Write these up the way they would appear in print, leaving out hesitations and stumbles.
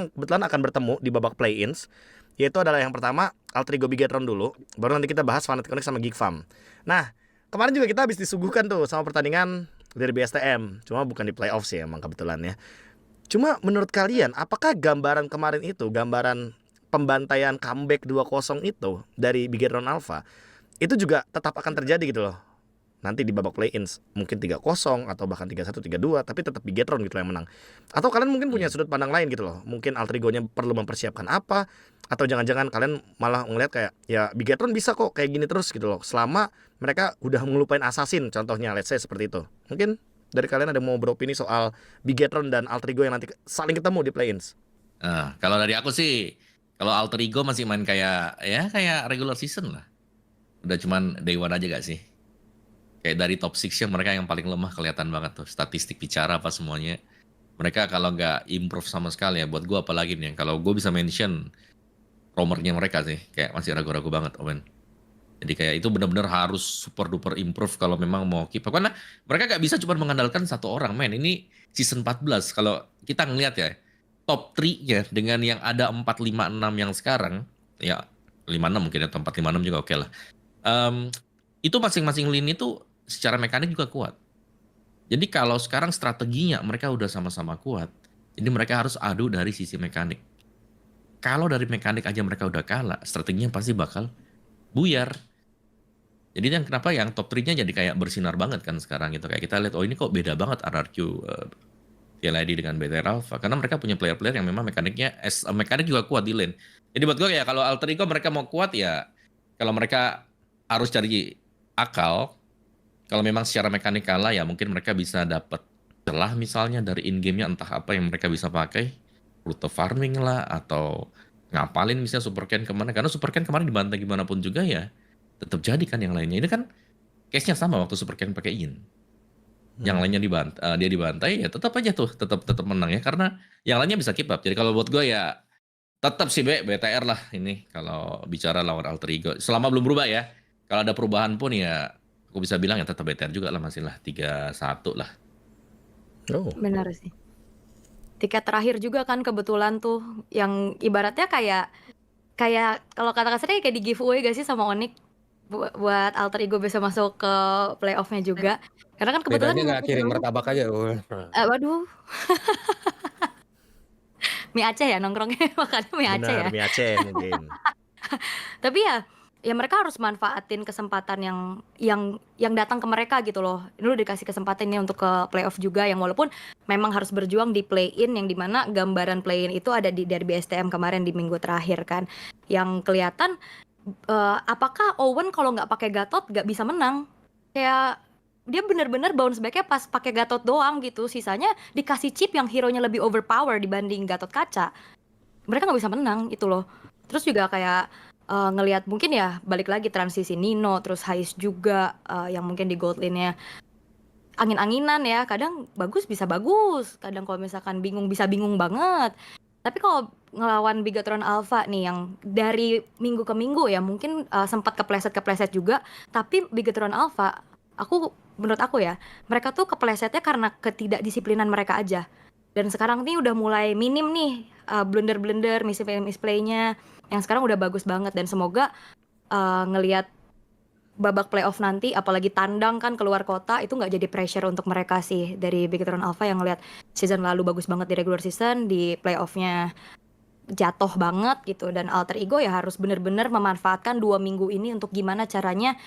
kebetulan akan bertemu di babak play-ins, yaitu adalah yang pertama Alter Ego Bigetron dulu, baru nanti kita bahas Fnatic Connect sama Geek Farm. Nah, kemarin juga kita habis disuguhkan tuh sama pertandingan dari BSTM, cuma bukan di playoff sih emang kebetulan ya. Cuma menurut kalian, apakah gambaran kemarin itu, gambaran pembantaian comeback 2-0 itu dari Bigetron Alpha, itu juga tetap akan terjadi gitu loh. Nanti di babak play-ins mungkin 3-0 atau bahkan 3-1, 3-2, tapi tetap Bigetron gitu yang menang. Atau kalian mungkin punya sudut pandang lain gitu loh. Mungkin Alter Ego-nya perlu mempersiapkan apa, atau jangan-jangan kalian malah ngeliat kayak ya Bigetron bisa kok kayak gini terus gitu loh. Selama mereka udah ngelupain Assassin contohnya, let's say seperti itu. Mungkin dari kalian ada mau beropini soal Bigetron dan Alter Ego yang nanti saling ketemu di play-ins? Kalau dari aku sih, kalau Alter Ego masih main kayak regular season lah. Udah cuman day one aja gak sih? Kayak dari top 6 mereka yang paling lemah kelihatan banget tuh. Statistik bicara apa semuanya. Mereka kalau nggak improve sama sekali ya, buat gue apalagi nih. Kalau gue bisa mention romernya mereka sih, kayak masih ragu-ragu banget, Omen. Jadi kayak itu benar-benar harus super duper improve kalau memang mau keep up. Karena mereka nggak bisa cuma mengandalkan satu orang, men. Ini season 14, kalau kita ngelihat ya, top 3-nya dengan yang ada 4, 5, 6 yang sekarang, ya 5-6 mungkin atau 4, 5, 6 juga oke lah. Itu masing-masing lini itu secara mekanik juga kuat. Jadi kalau sekarang strateginya mereka udah sama-sama kuat, jadi mereka harus adu dari sisi mekanik. Kalau dari mekanik aja mereka udah kalah, strateginya pasti bakal buyar. Jadi yang kenapa yang top 3-nya jadi kayak bersinar banget kan sekarang gitu. Kayak kita lihat, oh ini kok beda banget RRQ TLID dengan BTR Alpha. Karena mereka punya player-player yang memang mekaniknya, mekanik juga kuat di lane. Jadi buat gue ya kalau Alter Ego mereka mau kuat ya, kalau mereka harus cari akal, kalau memang secara mekanik kalah ya mungkin mereka bisa dapat celah misalnya dari in-game-nya, entah apa yang mereka bisa pakai, rute farming lah, atau ngapalin misalnya Supercan kemana. Karena Supercan kemarin dibantai gimana pun juga ya, tetap jadi kan yang lainnya. Ini kan case-nya sama waktu Supercan pakai in. Yang lainnya dia dibantai ya tetap aja tuh, tetap menang ya. Karena yang lainnya bisa keep up. Jadi kalau buat gue ya tetap sih BTR lah ini kalau bicara lawan Alter Ego. Selama belum berubah ya. Kalau ada perubahan pun ya aku bisa bilang ya tetap BTR juga lah, masih lah 3-1 lah. Oh. Benar sih. Tiket terakhir juga kan kebetulan tuh yang ibaratnya kayak kalau kata kasarnya kayak di giveaway gak sih sama Onyx buat Alter Ego bisa masuk ke playoff-nya juga. Karena kan kebetulan Bedanya nggak kirim martabak aja. waduh. Mie Aceh ya nongkrongnya, makannya mie Aceh ya. Benar, mie Aceh mungkin. Tapi ya mereka harus manfaatin kesempatan yang datang ke mereka gitu loh. Dulu dikasih kesempatan ini untuk ke playoff juga, yang walaupun memang harus berjuang di play-in, yang dimana gambaran play-in itu ada di derby STM kemarin di minggu terakhir kan. Yang kelihatan apakah Owen kalau nggak pakai Gatot nggak bisa menang. Kayak dia bener-bener bounce back-nya pas pakai Gatot doang gitu. Sisanya dikasih chip yang hero-nya lebih overpower dibanding Gatot Kaca. Mereka nggak bisa menang itu loh. Terus juga kayak ngelihat mungkin ya balik lagi transisi Nino, terus Hais juga yang mungkin di gold lane-nya angin-anginan ya, kadang bagus bisa bagus, kadang kalau misalkan bingung bisa bingung banget. Tapi kalau ngelawan Bigetron Alpha nih yang dari minggu ke minggu ya mungkin sempat kepleset juga, tapi Bigetron Alpha menurut aku ya mereka tuh keplesetnya karena ketidakdisiplinan mereka aja. Dan sekarang nih udah mulai minim nih blunder-blunder, misplay-nya yang sekarang udah bagus banget. Dan semoga ngelihat babak playoff nanti, apalagi tandang kan keluar kota, itu nggak jadi pressure untuk mereka sih dari Bigetron Alpha yang ngelihat season lalu bagus banget di regular season, di playoffnya jatuh banget gitu. Dan Alter Ego ya harus bener-bener memanfaatkan 2 minggu ini untuk gimana caranya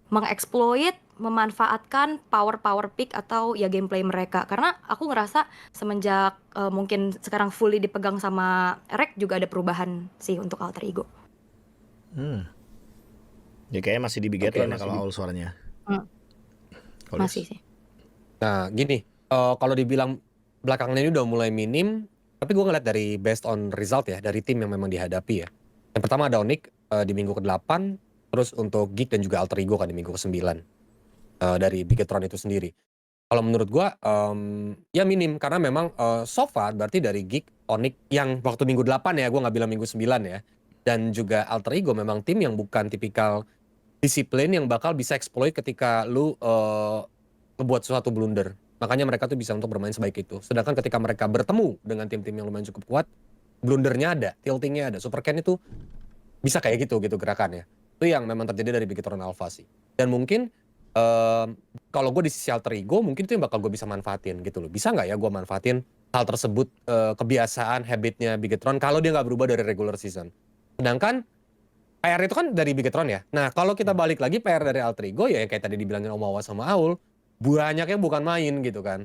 mengeksploit, memanfaatkan power pick atau ya gameplay mereka. Karena aku ngerasa semenjak mungkin sekarang fully dipegang sama Rek juga ada perubahan sih untuk Alter Ego. Ya kayaknya masih di Bigetron ya Masih kalau awal suaranya. Masih sih. Nah gini, kalau dibilang belakangan ini udah mulai minim, tapi gue ngeliat dari based on result ya, dari tim yang memang dihadapi ya. Yang pertama ada Onyx di minggu ke-8, terus untuk Geek dan juga Alter Ego kan di minggu ke-9 dari Bigetron itu sendiri. Kalau menurut gue ya minim, karena memang so far berarti dari Geek, Onyx yang waktu minggu 8 ya, gue nggak bilang minggu 9 ya, dan juga Alter Ego memang tim yang bukan tipikal disiplin yang bakal bisa exploit ketika lu ngebuat suatu blunder. Makanya mereka tuh bisa untuk bermain sebaik itu. Sedangkan ketika mereka bertemu dengan tim-tim yang lumayan cukup kuat, blundernya ada, tiltingnya ada. Super Ken itu bisa kayak gitu gerakannya. Itu yang memang terjadi dari Bigetron Alpha sih. Dan mungkin kalau gue di sisi alter ego mungkin itu yang bakal gue bisa manfaatin gitu loh. Bisa nggak ya gue manfaatin hal tersebut, kebiasaan, habitnya Bigetron kalau dia nggak berubah dari regular season. Sedangkan PR itu kan dari Bigetron ya. Nah kalau kita balik lagi PR dari alter ego ya yang kayak tadi dibilangin Om Awas sama Aul, banyak yang bukan main gitu kan.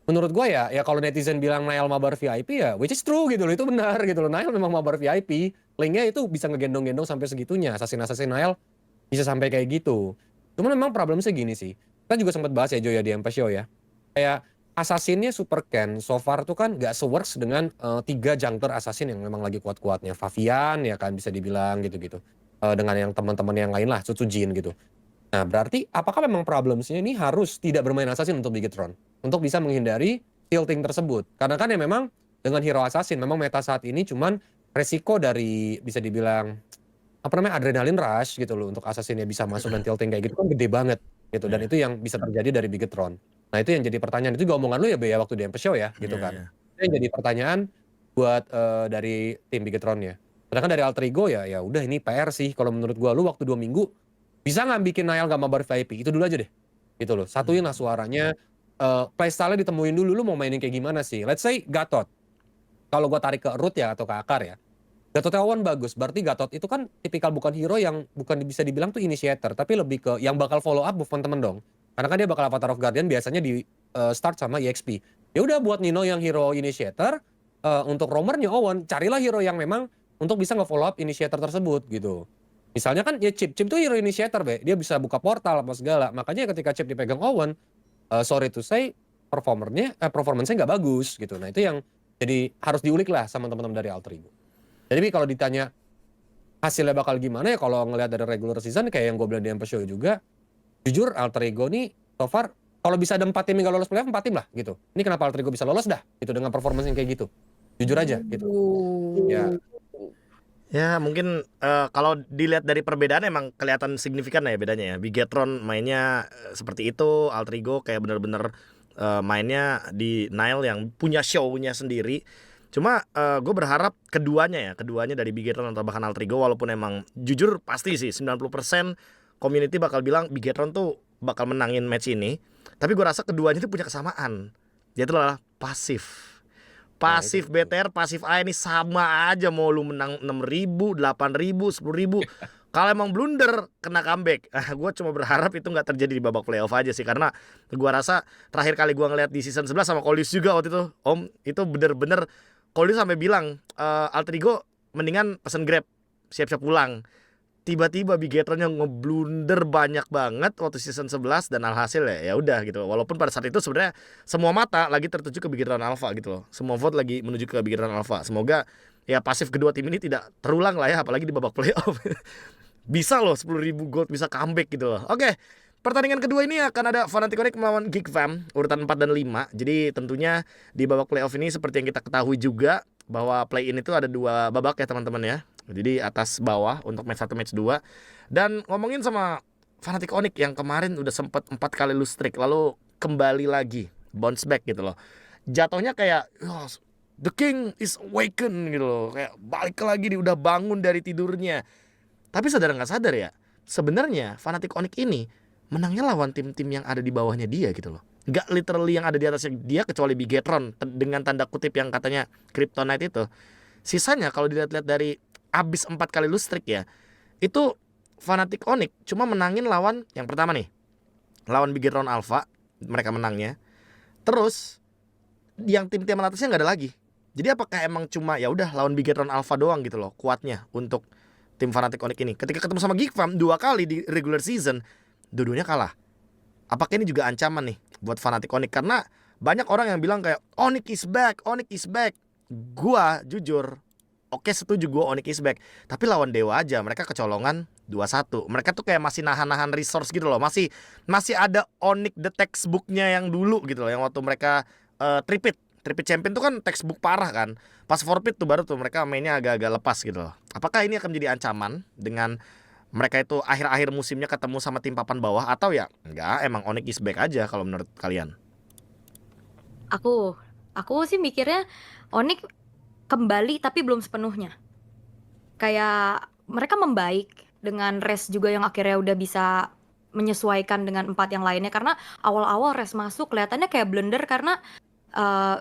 Menurut gue ya kalau netizen bilang Nail mabar VIP ya, which is true gitu loh, itu benar gitu loh. Nail memang mabar VIP, linknya itu bisa ngegendong-gendong sampai segitunya. Assassin Nail bisa sampai kayak gitu. Cuman memang problemnya gini sih. Kita juga sempat bahas ya Joy ya di MP Show ya. Kayak Assassinnya Super Ken so far tuh kan gak se-works dengan 3 jungler Assassin yang memang lagi kuat-kuatnya. Favian ya kan bisa dibilang gitu-gitu. Dengan yang teman-teman yang lain lah, Jin gitu. Nah berarti apakah memang problemsnya ini harus tidak bermain Assassin untuk Bigetron? Untuk bisa menghindari tilting tersebut. Karena kan ya memang dengan hero Assassin memang meta saat ini cuman resiko dari bisa dibilang adrenalin rush gitu loh untuk Assassin-nya bisa masuk dan tilting kayak gitu kan gede banget gitu. Dan itu yang bisa terjadi dari Bigetron. Nah itu yang jadi pertanyaan, itu juga omongan lu ya Be ya waktu di MP Show ya gitu kan. Itu yang jadi pertanyaan buat dari tim Bigetron-nya. Sedangkan dari alter ego ya udah ini PR sih kalau menurut gua, lu waktu 2 minggu bisa nggak bikin Nail gak mabar VIP, itu dulu aja deh gitu loh. Satuin lah suaranya, playstyle-nya ditemuin dulu, lu mau mainin kayak gimana sih. Let's say Gatot, kalau gua tarik ke root ya atau ke akar ya, Gatot Awan bagus, berarti Gatot itu kan tipikal bukan hero yang bukan bisa dibilang tuh initiator, tapi lebih ke yang bakal follow up movement temen dong. Karena kan dia bakal Avatar of Guardian biasanya di start sama EXP. Ya udah buat Nino yang hero initiator, untuk roamernya Owen, carilah hero yang memang untuk bisa nge-follow up initiator tersebut gitu. Misalnya kan ya Chip tuh hero initiator Be, dia bisa buka portal apa segala. Makanya ketika Chip dipegang Owen, sorry to say performance-nya nggak bagus gitu. Nah itu yang jadi harus diulik lah sama teman-teman dari alter ego. Jadi kalau ditanya hasilnya bakal gimana ya kalau ngelihat dari regular season kayak yang gue bilang di MP Show juga, jujur alter ego nih so far kalau bisa ada 4 tim yang gak lolos playoff, 4 tim lah gitu. Ini kenapa alter ego bisa lolos dah gitu dengan performance yang kayak gitu. Jujur aja gitu. Ya mungkin kalau dilihat dari perbedaan emang kelihatan signifikan ya bedanya ya. Bigetron mainnya seperti itu, alter ego kayak bener-bener mainnya di Nile yang punya show-nya sendiri. Cuma gue berharap keduanya dari Bigetron atau bahkan alter ego, walaupun emang jujur pasti sih 90% community bakal bilang Bigetron tuh bakal menangin match ini. Tapi gue rasa keduanya tuh punya kesamaan, yaitu adalah pasif. Pasif BTR, pasif A ini sama aja, mau lu menang 6.000, 8.000, 10.000. Kalau emang blunder kena comeback. Gue cuma berharap itu nggak terjadi di babak playoff aja sih, karena gue rasa terakhir kali gue ngeliat di season 11 sama Kolius juga waktu itu, Om, itu bener-bener Kolius sampai bilang alter ego mendingan pesen Grab, siap-siap pulang. Tiba-tiba Bigetron yang ngeblunder banyak banget waktu season 11 dan alhasil ya udah gitu. Walaupun pada saat itu sebenarnya semua mata lagi tertuju ke Bigetron Alpha gitu loh. Semua vote lagi menuju ke Bigetron Alpha. Semoga ya pasif kedua tim ini tidak terulang lah ya, apalagi di babak playoff. Bisa loh 10.000 gold bisa comeback gitu loh. Oke. Pertandingan kedua ini akan ada Fnatic Onyx melawan Geek Fam urutan 4 dan 5. Jadi tentunya di babak playoff ini seperti yang kita ketahui juga bahwa play-in itu ada 2 babak ya teman-teman ya. Jadi atas bawah untuk match 1 match 2. Dan ngomongin sama Fnatic Onyx yang kemarin udah sempet 4 kali lose streak lalu kembali lagi bounce back gitu loh. Jatuhnya kayak the king is awakened gitu loh. Kayak balik lagi udah bangun dari tidurnya. Tapi sadar nggak sadar ya, sebenarnya Fnatic Onyx ini menangnya lawan tim-tim yang ada di bawahnya dia gitu loh. Nggak literally yang ada di atasnya dia kecuali Bigetron dengan tanda kutip yang katanya Kryptonite itu. Sisanya kalau dilihat-lihat dari abis 4 kali lose streak ya, itu Fnatic Onyx cuma menangin lawan yang pertama nih, lawan Bigetron Alpha, mereka menangnya. Terus yang tim-tim atasnya nggak ada lagi. Jadi apakah emang cuma ya udah lawan Bigetron Alpha doang gitu loh kuatnya untuk tim Fnatic Onyx ini? Ketika ketemu sama Geek Fam 2 kali di regular season, dua-duanya kalah. Apakah ini juga ancaman nih buat Fnatic Onyx? Karena banyak orang yang bilang kayak Onyx is back, Onyx is back. Gua jujur oke setuju gue Onyx is back, tapi lawan Dewa aja mereka kecolongan 2-1. Mereka tuh kayak masih nahan-nahan resource gitu loh. Masih ada Onyx the textbooknya yang dulu gitu loh, yang waktu mereka tripit champion tuh kan textbook parah kan. Pas forfeit tuh baru tuh mereka mainnya agak-agak lepas gitu loh. Apakah ini akan menjadi ancaman dengan mereka itu akhir-akhir musimnya ketemu sama tim papan bawah, atau ya enggak, emang Onyx is back aja kalau menurut kalian? Aku sih mikirnya Onyx kembali tapi belum sepenuhnya. Kayak mereka membaik dengan Rez juga yang akhirnya udah bisa menyesuaikan dengan 4 yang lainnya, karena awal-awal Rez masuk kelihatannya kayak blunder karena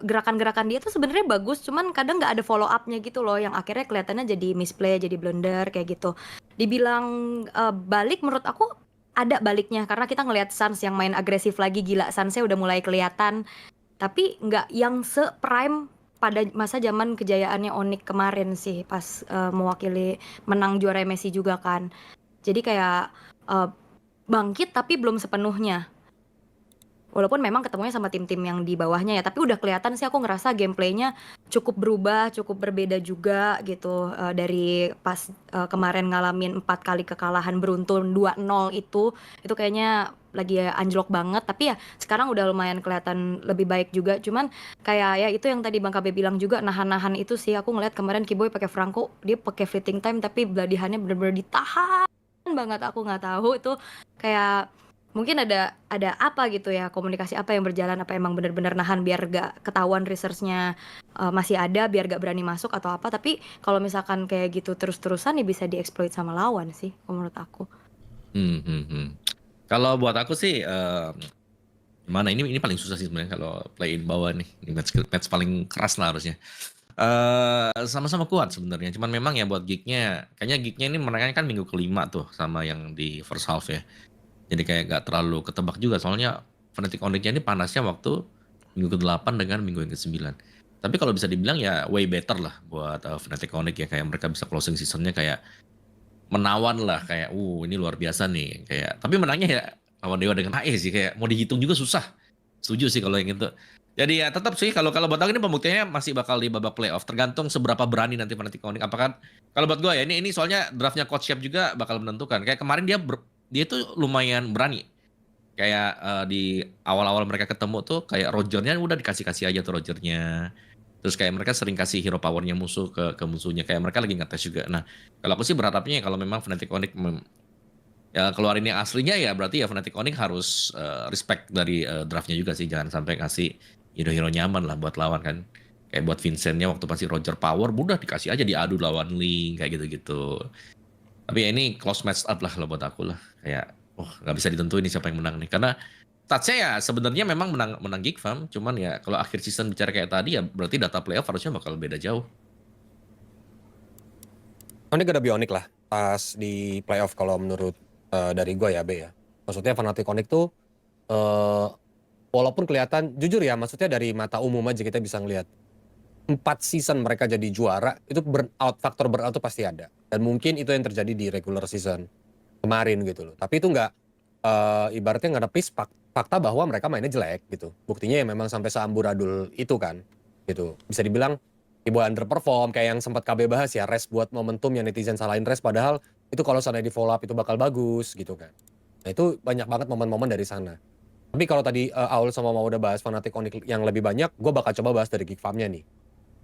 gerakan-gerakan dia tuh sebenarnya bagus, cuman kadang nggak ada follow up-nya gitu loh, yang akhirnya kelihatannya jadi misplay, jadi blunder kayak gitu. Dibilang balik, menurut aku ada baliknya karena kita ngelihat Suns yang main agresif lagi, gila Suns-nya udah mulai kelihatan, tapi nggak yang se-prime pada masa zaman kejayaannya Onyx kemarin sih, pas mewakili menang juara Messi juga kan. Jadi kayak bangkit tapi belum sepenuhnya. Walaupun memang ketemunya sama tim-tim yang di bawahnya ya, tapi udah kelihatan sih, aku ngerasa gameplaynya cukup berubah, cukup berbeda juga gitu, dari pas kemarin ngalamin 4 kali kekalahan beruntun 2-0 itu kayaknya lagi anjlok banget, tapi ya sekarang udah lumayan kelihatan lebih baik juga. Cuman kayak ya itu yang tadi Bang KB bilang juga, nahan-nahan itu sih, aku ngeliat kemarin Kiboy pakai Franco, dia pakai fleeting time tapi beladihannya bener-bener ditahan banget. Aku nggak tahu itu kayak mungkin ada apa gitu ya, komunikasi apa yang berjalan, apa emang benar-benar nahan biar gak ketahuan research-nya masih ada, biar gak berani masuk atau apa. Tapi kalau misalkan kayak gitu terus-terusan ya bisa dieksploit sama lawan sih menurut aku. Kalau buat aku sih gimana, ini paling susah sih sebenarnya kalau play in bawah nih. Ini match paling keras lah harusnya. Sama-sama kuat sebenarnya. Cuman memang ya buat kayaknya gignya ini menangnya kan minggu kelima tuh sama yang di first half ya. Jadi kayak gak terlalu ketebak juga, soalnya Fnatic Onyx-nya ini panasnya waktu minggu ke-8 dengan minggu yang ke-9. Tapi kalau bisa dibilang ya way better lah buat Fnatic Onyx ya, kayak mereka bisa closing seasonnya kayak menawan lah, kayak ini luar biasa nih. Kayak tapi menangnya ya lawan Dewa dengan AE sih, kayak mau dihitung juga susah. Setuju sih kalau yang itu. Jadi ya tetap sih kalau buat aku ini pembuktiannya masih bakal di babak playoff, tergantung seberapa berani nanti Fnatic Onyx. Apakah kalau buat gue ya ini soalnya draftnya Coach Shep juga bakal menentukan. Kayak kemarin dia tuh lumayan berani. Kayak di awal-awal mereka ketemu tuh kayak Rogernya udah dikasih aja tuh Rogernya. Terus kayak mereka sering kasih hero powernya musuh ke musuhnya. Kayak mereka lagi ngetes juga. Nah kalau aku sih berharapnya kalau memang Fnatic Onyx ya keluarin yang aslinya, ya berarti ya Fnatic Onyx harus respect dari draftnya juga sih. Jangan sampai kasih hero-hero nyaman lah buat lawan kan. Kayak buat Vincentnya waktu pasti Roger Power udah dikasih aja diadu lawan Link kayak gitu-gitu. Tapi ya ini close match up lah kalau buat aku lah. Kayak nggak bisa ditentuin nih siapa yang menang nih. Karena statsnya ya sebenarnya memang menang Geek Farm. Cuman ya kalau akhir season bicara kayak tadi ya berarti data playoff harusnya bakal beda jauh. Ini gak ada Bionic lah pas di playoff kalau menurut dari gue ya, B ya. Maksudnya Fnatic Onyx tuh walaupun kelihatan, jujur ya, maksudnya dari mata umum aja kita bisa ngelihat 4 season mereka jadi juara, itu faktor burnout tuh pasti ada. Dan mungkin itu yang terjadi di regular season kemarin gitu loh. Tapi itu nggak, ibaratnya nggak nepis fakta bahwa mereka mainnya jelek gitu. Buktinya ya memang sampai seamburadul itu kan gitu. Bisa dibilang Ibu underperform, kayak yang sempat KB bahas ya, rest buat momentum yang netizen salahin rest, padahal itu kalau sana di follow up itu bakal bagus gitu kan. Nah itu banyak banget momen-momen dari sana. Tapi kalau tadi Aul sama Mau udah bahas Fnatic Onyx yang lebih banyak, gue bakal coba bahas dari Geek Farm-nya nih.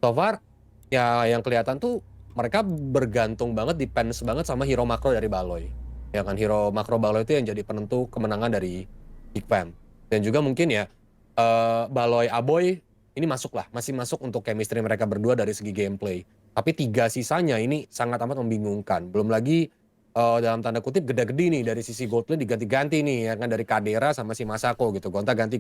So far, ya yang kelihatan tuh mereka bergantung banget, depends banget sama hero makro dari Baloy. Ya kan, hero makro Baloy itu yang jadi penentu kemenangan dari Geek Farm. Dan juga mungkin ya, Baloy Aboy ini masih masuk untuk chemistry mereka berdua dari segi gameplay. Tapi 3 sisanya ini sangat amat membingungkan. Belum lagi dalam tanda kutip gede-gede nih dari sisi gold lane diganti-ganti nih ya kan, dari Kadera sama si Masako gitu. Gonta-ganti.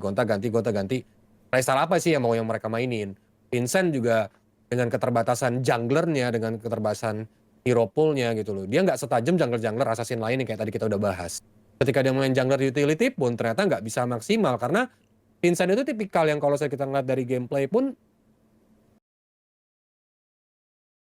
Playstyle apa sih yang mau yang mereka mainin? Vincent juga dengan keterbatasan junglernya, dengan keterbatasan hero poolnya gitu loh. Dia nggak setajam jungler-jungler assassin lain yang kayak tadi kita udah bahas. Ketika dia main jungler utility pun ternyata nggak bisa maksimal karena Vincent itu tipikal yang kalau kita ngeliat dari gameplay pun